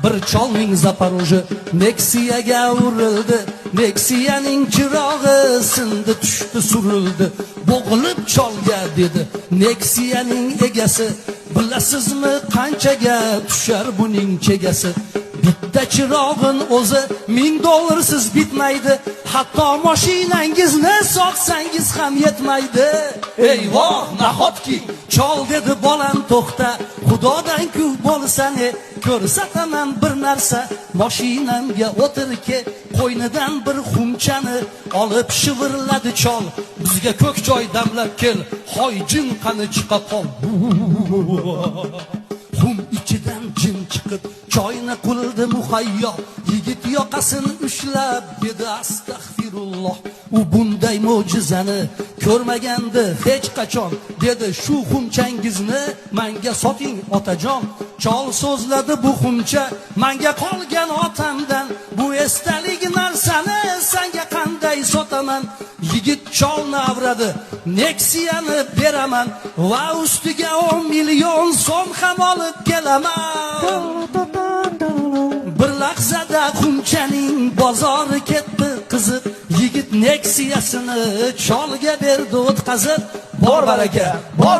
bir cholning Zaporojye Nexia'ga urildi. Nexia'ning chirog'i sindi, tushdi, surildi. Bo'g'ilib cholga dedi Nexia'ning egasi, bilasizmi qanchaga tushar buning chegasi? Bitta chirog'in o'zi $1000siz bitmaydi. Hatto mashinangizni sotsangiz ham yetmaydi. Eyvoh, nahotki chol dedi bolam to'xta, xudodan ku bo'lsang ko'rsataman bir narsa. Mashinamga o'tirke, qo'ynidan bir xumchani olib shivirladi chol. Bizga ko'k joy damlab kel, hoy jin qani chiqa qol. Xum ichidan jin chiqib choyni qildi muhayyo. Yigit yoqasini ushlab dedi astag'firulloh. U bunday mo'jizani ko'rmagandi hech qachon. Dedi shu xumchangizni menga soting otajon. Chol so'zladi bu xumcha menga qolgan otamdan. Bu esdalik narsani senga qanday sotaman? Yigit cholni avradi, Nexia'ni beraman va ustiga 10 million so'm ham olib kelaman. Bir lahzada xumchaning bozori ketdi qizib. Yigit Nexia'sini cholga berdi o'tkazib. Bor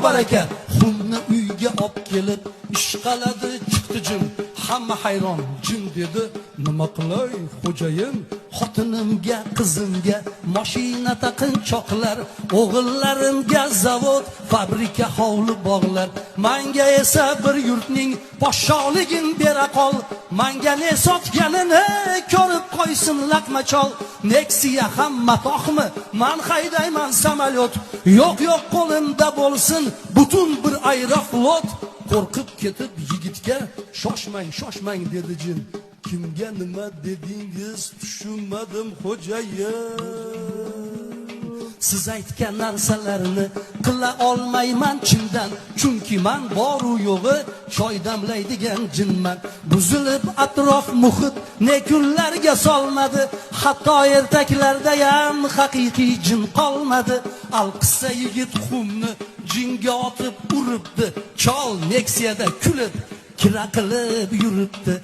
baraka, xumni uyga olib kelib ishqaladi, chiqdi jin. Hamma hayron, jin dedi, nima qilay xo'jayim? Xotinimga, qizimga mashina taqinchoqlar, o'g'illarimga zavod, fabrika, hovli, bog'lar. Menga esa bir yurtning podsholigin bera qol. Menga ne sotganini ko'rib qo'ysin laqmachol. Nexia ham matohmi? Men haydayman samolyot. Yo'q qo'limda bo'lsin butun bir aeroflot. Qo'rqib ketib yigitga shoshmang dedi jin. Kimga nima dedingiz tushunmadim xo'jayim. Siz aytgan narsalarni qila olmayman chindan, chunki men boru yo'g'i choy damlaydigan jinman. Buzilib atrof muhit ne kunlarga solmadi, hatto ertaklarda ham haqiqiy jin qolmadi. Alqissa yigit xumni jinga otib uribdi. Chol Nexia'da kulib kira qilib yuribdi.